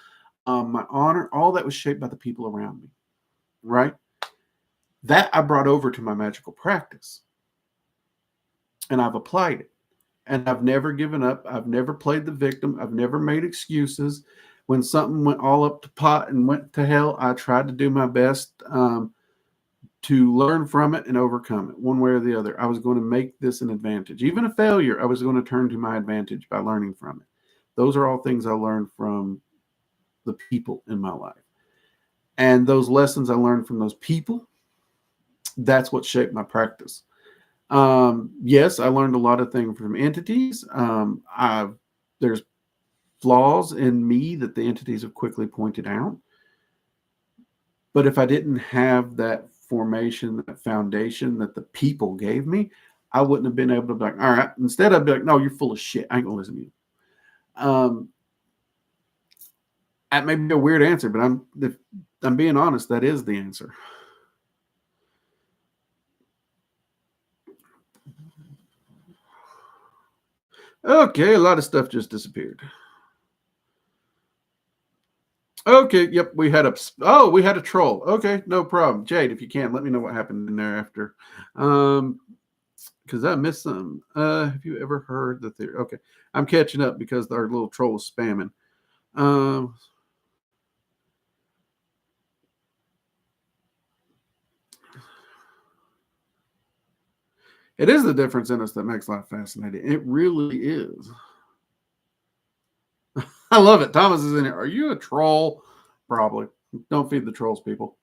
my honor, all that was shaped by the people around me, right? That I brought over to my magical practice, and I've applied it, and I've never given up. I've never played the victim. I've never made excuses. When something went all up to pot and went to hell, I tried to do my best to learn from it and overcome it one way or the other. I was going to make this an advantage. Even a failure, I was going to turn to my advantage by learning from it. Those are all things I learned from the people in my life. And those lessons I learned from those people, that's what shaped my practice. Yes, I learned a lot of things from entities. There's flaws in me that the entities have quickly pointed out. But if I didn't have that formation, that foundation that the people gave me, I wouldn't have been able to be like, all right. Instead, I'd be like, no, you're full of shit. I ain't gonna listen to you. That may be a weird answer, but if I'm being honest, that is the answer. Okay, a lot of stuff just disappeared. Okay, yep, we had a troll. Okay, no problem. Jade, if you can, let me know what happened in there after. Because I missed some. Have you ever heard the theory? Okay, I'm catching up because our little troll was spamming. It is the difference in us that makes life fascinating. It really is. I love it. Thomas is in here. Are you a troll? Probably. Don't feed the trolls, people.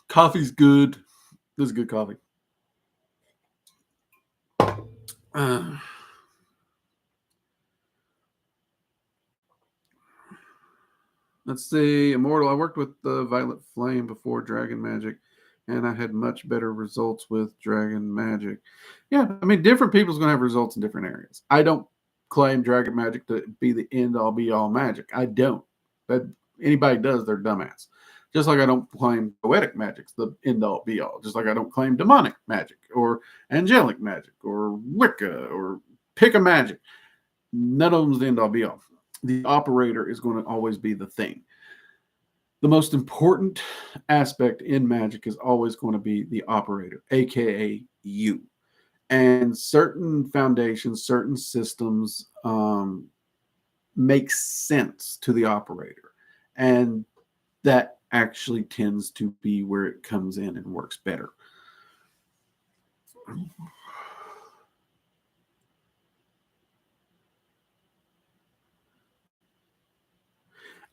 Coffee's good. This is good coffee. Let's see. Immortal. I worked with the Violet Flame before Dragon Magic, and I had much better results with Dragon Magic. Yeah, I mean, different people's going to have results in different areas. I don't claim Dragon Magic to be the end all be all magic. I don't. But anybody does, they're dumbass. Just like I don't claim poetic magic's the end all be all. Just like I don't claim demonic magic or angelic magic or Wicca or pick a magic. None of them's the end all be all. The operator is going to always be the thing. The most important aspect in magic is always going to be the operator, aka you. And certain foundations, certain systems make sense to the operator. And that actually tends to be where it comes in and works better.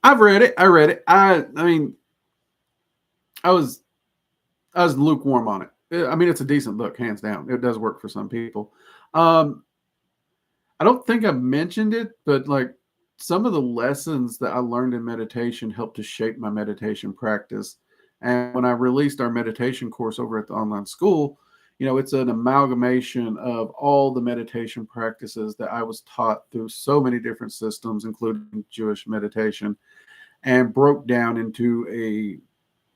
I've read it. I read it. I mean, I was lukewarm on it. I mean, it's a decent book, hands down. It does work for some people. I don't think I've mentioned it, but like some of the lessons that I learned in meditation helped to shape my meditation practice. And when I released our meditation course over at the online school, you know, it's an amalgamation of all the meditation practices that I was taught through so many different systems, including Jewish meditation, and broke down into a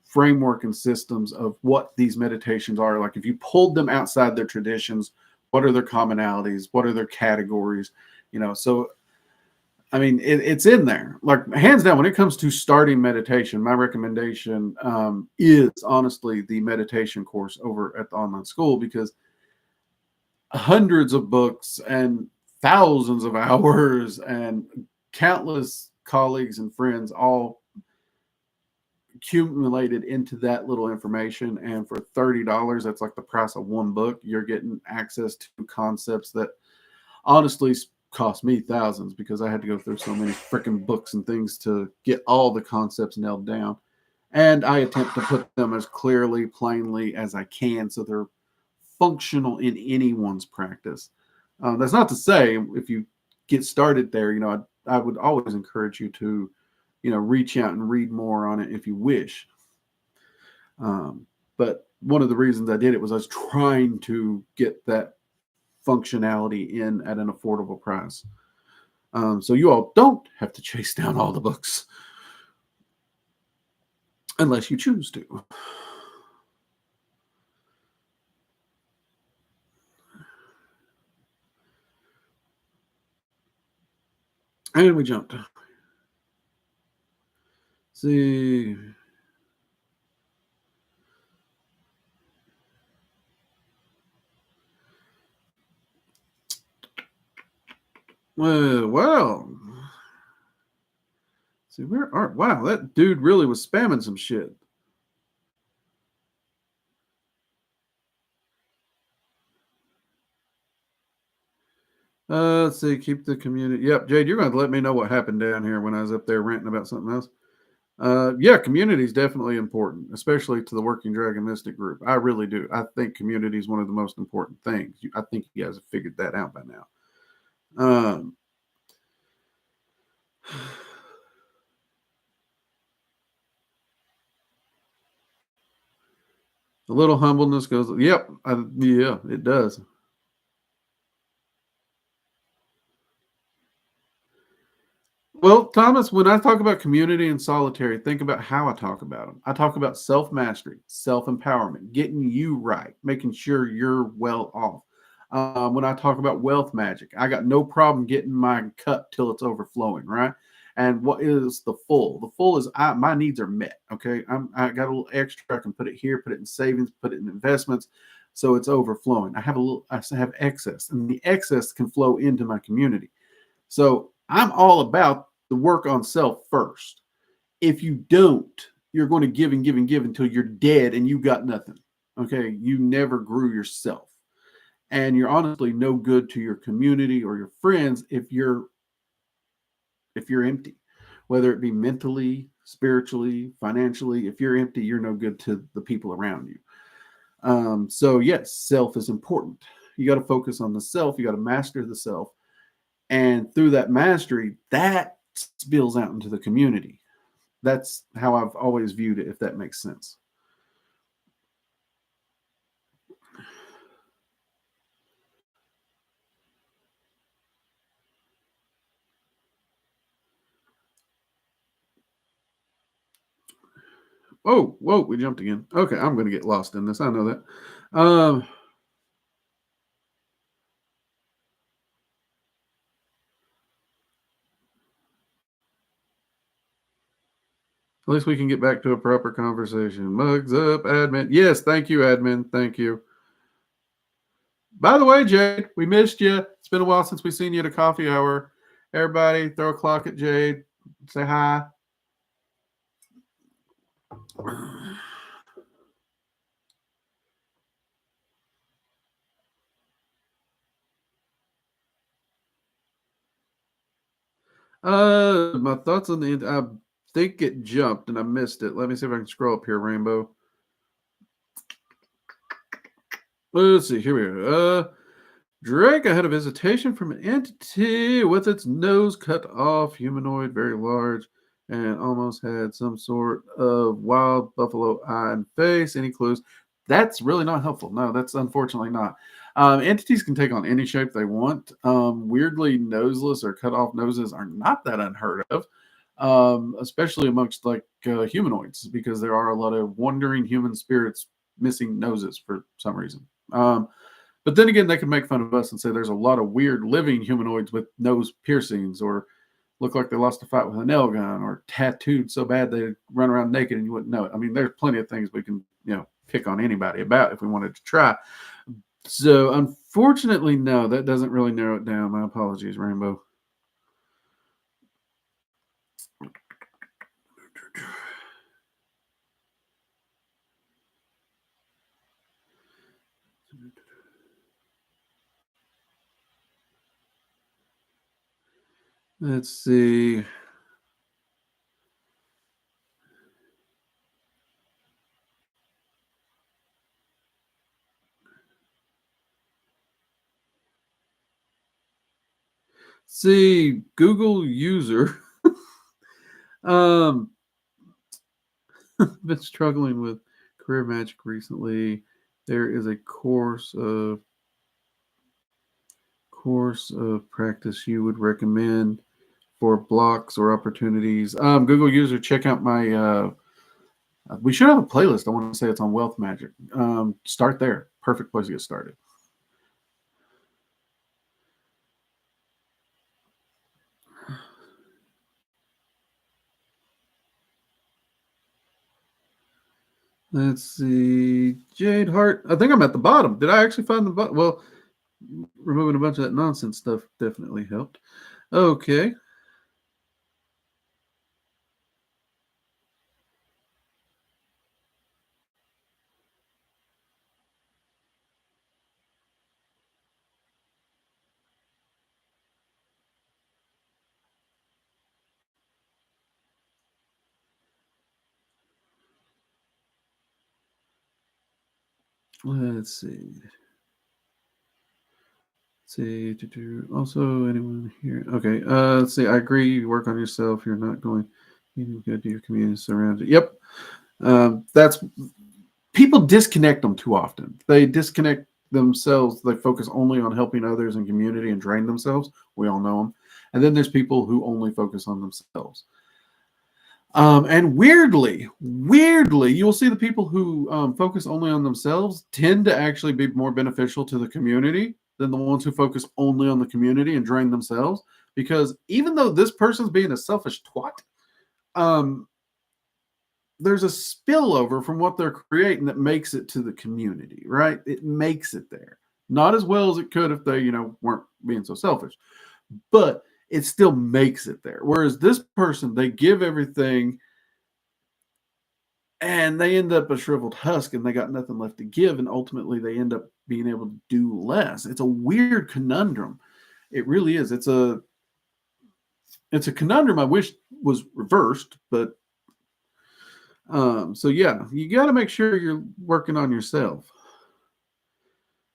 framework and systems of what these meditations are. Like if you pulled them outside their traditions, what are their commonalities? What are their categories? You know, so I mean, it's in there. Like hands down, when it comes to starting meditation, my recommendation is honestly the meditation course over at the online school, because hundreds of books and thousands of hours and countless colleagues and friends all accumulated into that little information. And for $30, that's like the price of one book. You're getting access to concepts that honestly cost me thousands, because I had to go through so many freaking books and things to get all the concepts nailed down. And I attempt to put them as clearly, plainly as I can, so they're functional in anyone's practice. That's not to say if you get started there, you know, I would always encourage you to, you know, reach out and read more on it if you wish. But one of the reasons I did it was I was trying to get that functionality in at an affordable price. So you all don't have to chase down all the books unless you choose to. And we jumped. See. Well. See, where are, wow, that dude really was spamming some shit. Let's see, keep the community. Yep, Jade, you're going to let me know what happened down here when I was up there ranting about something else. Yeah, community is definitely important, especially to the Working Dragon Mystic group. I really do. I think community is one of the most important things. I think you guys have figured that out by now. A little humbleness goes, yep, yeah, it does. Well, Thomas, when I talk about community and solitary, think about how I talk about them. I talk about self-mastery, self-empowerment, getting you right, making sure you're well off. When I talk about wealth magic, I got no problem getting my cup till it's overflowing, right? And what is the full? The full is my needs are met. Okay, I got a little extra. I can put it here, put it in savings, put it in investments, so it's overflowing. I have excess, and the excess can flow into my community. So I'm all about the work on self first. If you don't, you're going to give and give and give until you're dead and you got nothing. Okay, you never grew yourself, and you're honestly no good to your community or your friends if you're empty, whether it be mentally, spiritually, financially. If you're empty, you're no good to the people around you. So yes, self is important. You got to focus on the self. You got to master the self, and through that mastery, that spills out into the community. That's how I've always viewed it, if that makes sense. Whoa, we jumped again. Okay, I'm going to get lost in this. I know that. At least we can get back to a proper conversation. Mugs up, admin. Yes, thank you, admin. Thank you. By the way, Jade, we missed you. It's been a while since we've seen you at a coffee hour. Everybody, throw a clock at Jade. Say hi. My thoughts on the. I think it jumped and I missed it. Let me see if I can scroll up here, Rainbow. Let's see. Here we go. Drake, I had a visitation from an entity with its nose cut off, humanoid, very large, and almost had some sort of wild buffalo eye and face. Any clues? That's really not helpful. No, that's unfortunately not. Entities can take on any shape they want. Weirdly, noseless or cut off noses are not that unheard of, especially amongst like humanoids, because there are a lot of wandering human spirits missing noses for some reason. But then again, they could make fun of us and say there's a lot of weird living humanoids with nose piercings or look like they lost a fight with a nail gun or tattooed so bad they run around naked and you wouldn't know it. I mean, there's plenty of things we can, pick on anybody about if we wanted to try. So unfortunately, no, that doesn't really narrow it down. My apologies, Rainbow. Let's see. See, Google user. Been struggling with career magic recently. There is a course of practice you would recommend for blocks or opportunities. Google user, check out my. We should have a playlist. I want to say it's on Wealth Magic. Start there. Perfect place to get started. Let's see. Jade Hart. I think I'm at the bottom. Did I actually find the bottom? Well, removing a bunch of that nonsense stuff definitely helped. Okay. Let's see. Also, anyone here? Okay. Let's see. I agree. You work on yourself. You're not going. You good to your community surrounded. Yep. That's people disconnect them too often. They disconnect themselves. They focus only on helping others and community and drain themselves. We all know them. And then there's people who only focus on themselves. And weirdly, you will see the people who focus only on themselves tend to actually be more beneficial to the community than the ones who focus only on the community and drain themselves. Because even though this person's being a selfish twat, there's a spillover from what they're creating that makes it to the community, right? It makes it there. Not as well as it could if they, weren't being so selfish. But it still makes it there. Whereas this person, they give everything and they end up a shriveled husk, and they got nothing left to give, and ultimately they end up being able to do less. It's a weird conundrum. It really is. It's a conundrum I wish was reversed, but so yeah, you got to make sure you're working on yourself.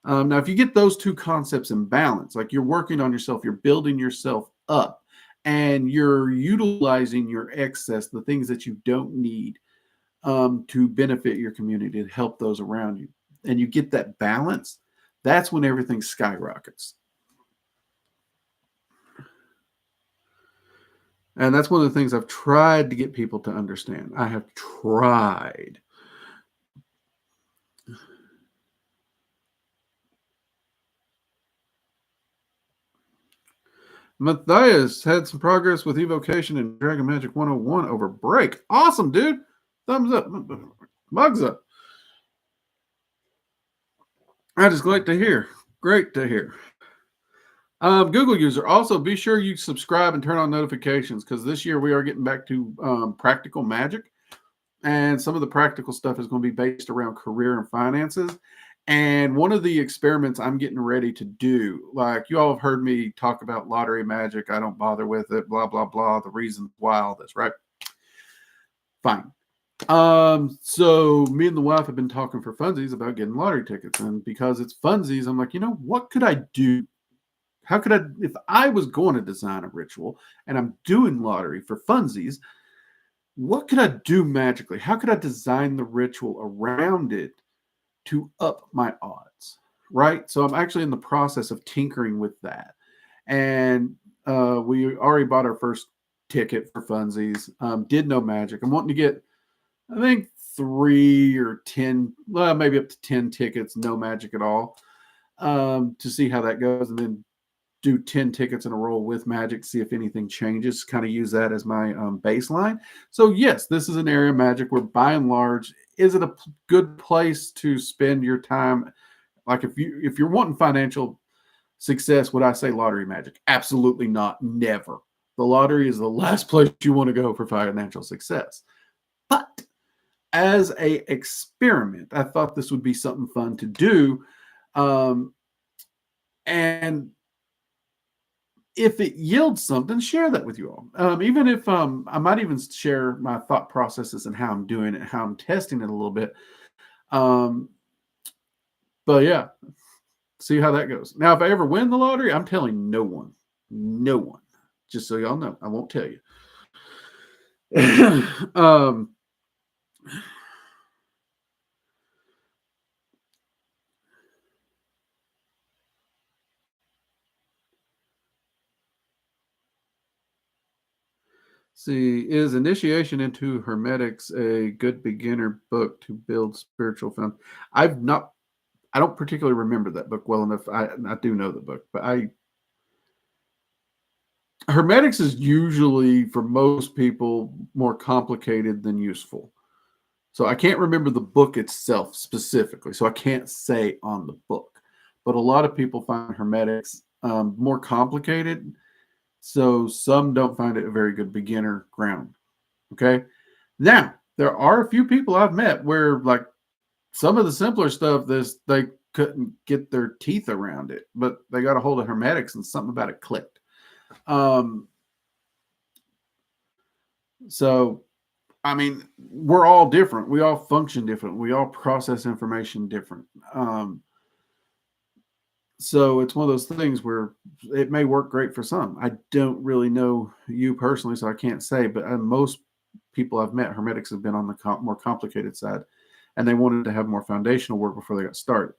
Now, if you get those two concepts in balance, like you're working on yourself, you're building yourself up, and you're utilizing your excess, the things that you don't need, to benefit your community, to help those around you, and you get that balance, that's when everything skyrockets. And that's one of the things I've tried to get people to understand. I have tried. Matthias had some progress with evocation and Dragon Magic 101 over break. Awesome, dude. Thumbs up. Mugs up. That is great to hear. Great to hear. Google user, also be sure you subscribe and turn on notifications, because this year we are getting back to practical magic, and some of the practical stuff is going to be based around career and finances. And one of the experiments I'm getting ready to do, like you all have heard me talk about lottery magic, I don't bother with it, blah blah blah, the reasons why all this, right? Fine. So me and the wife have been talking for funsies about getting lottery tickets, and because it's funsies, I'm like, what could I do? How could I, if I was going to design a ritual and I'm doing lottery for funsies, what could I do magically? How could I design the ritual around it to up my odds? Right. So I'm actually in the process of tinkering with that. And we already bought our first ticket for funsies. Did no magic. I'm wanting to get, I think, 3 or 10, well, maybe up to 10 tickets, no magic at all, to see how that goes. And then do 10 tickets in a row with magic, see if anything changes, kind of use that as my baseline. So yes, this is an area of magic where by and large, is it a good place to spend your time? Like if you're wanting financial success, would I say lottery magic? Absolutely not. Never. The lottery is the last place you want to go for financial success. But as a experiment, I thought this would be something fun to do. And if it yields something, share that with you all. Even if I might even share my thought processes and how I'm doing it, how I'm testing it a little bit. But yeah, see how that goes. Now, if I ever win the lottery, I'm telling no one. Just so y'all know, I won't tell you. See, is Initiation into Hermetics a good beginner book to build spiritual foundation? I don't particularly remember that book well enough. I do know the book, but Hermetics is usually, for most people, more complicated than useful. So I can't remember the book itself specifically, so I can't say on the book. But a lot of people find Hermetics more complicated, so some don't find it a very good beginner ground. Okay? Now, there are a few people I've met where, like, some of the simpler stuff, they couldn't get their teeth around it, but they got a hold of Hermetics and something about it clicked. So, I mean, we're all different. We all function different. We all process information different. So it's one of those things where it may work great for some. I don't really know you personally, so I can't say, but most people I've met, Hermetics have been on the more complicated side, and they wanted to have more foundational work before they got started.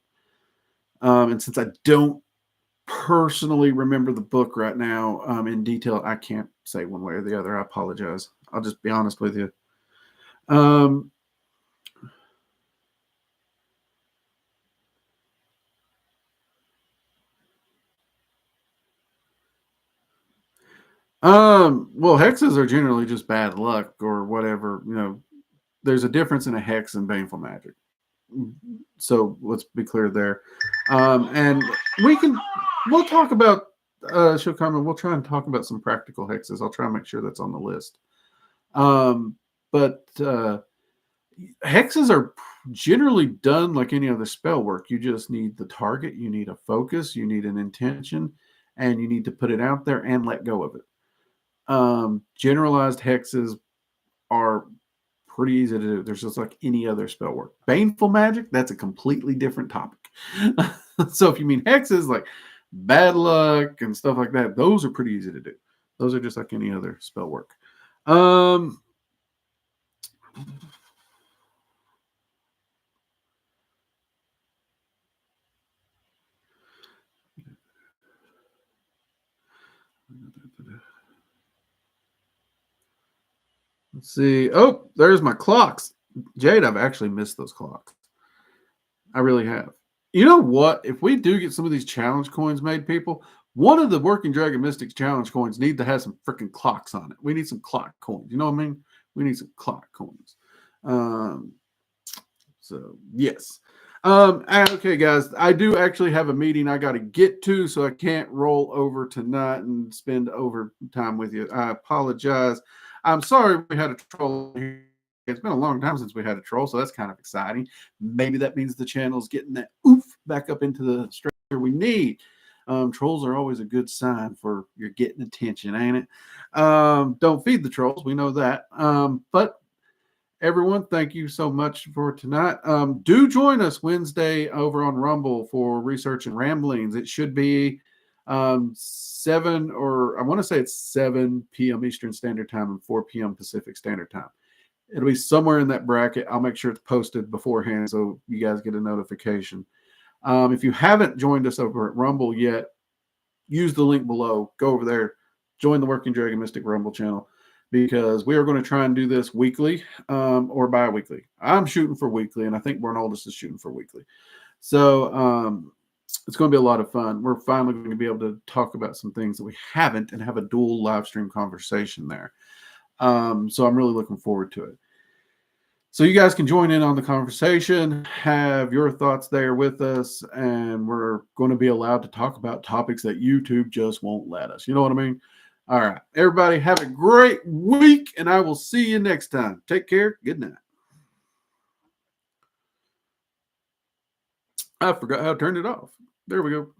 And since I don't personally remember the book right now in detail, I can't say one way or the other. I apologize. I'll just be honest with you. Well, hexes are generally just bad luck or whatever. There's a difference in a hex and baneful magic. So let's be clear there. And we'll talk about Shokama. We'll try and talk about some practical hexes. I'll try and make sure that's on the list. But Hexes are generally done like any other spell work. You just need the target, you need a focus, you need an intention, and you need to put it out there and let go of it. Generalized hexes are pretty easy to do. There's just like any other spell work. Baneful magic, that's a completely different topic. So if you mean hexes like bad luck and stuff like that, those are pretty easy to do. Those are just like any other spell work. Let's see. Oh, there's my clocks. Jade, I've actually missed those clocks. I really have. You know what? If we do get some of these challenge coins made, people, one of the Working Dragon Mystics challenge coins need to have some freaking clocks on it. We need some clock coins. You know what I mean? We need some clock coins. So yes. Okay, guys, I do actually have a meeting I got to get to, so I can't roll over tonight and spend overtime with you. I apologize. I'm sorry we had a troll here. It's been a long time since we had a troll, so that's kind of exciting. Maybe that means the channel's getting that oof back up into the structure we need. Trolls are always a good sign for you're getting attention, ain't it? Don't feed the trolls. We know that. But everyone, thank you so much for tonight. Do join us Wednesday over on Rumble for Research and Ramblings. It should be 7 or I want to say it's 7 p.m. Eastern Standard Time and 4 p.m. Pacific Standard Time. It'll be somewhere in that bracket. I'll make sure it's posted beforehand so you guys get a notification. If you haven't joined us over at Rumble yet, use the link below. Go over there, join the Working Dragon Mystic Rumble channel, because we are going to try and do this weekly or bi-weekly. I'm shooting for weekly, and I think Bernoldus is shooting for weekly. So it's going to be a lot of fun. We're finally going to be able to talk about some things that we haven't and have a dual live stream conversation there. So I'm really looking forward to it. So you guys can join in on the conversation, have your thoughts there with us, and we're going to be allowed to talk about topics that YouTube just won't let us. You know what I mean? All right. Everybody have a great week, and I will see you next time. Take care. Good night. I forgot how to turn it off. There we go.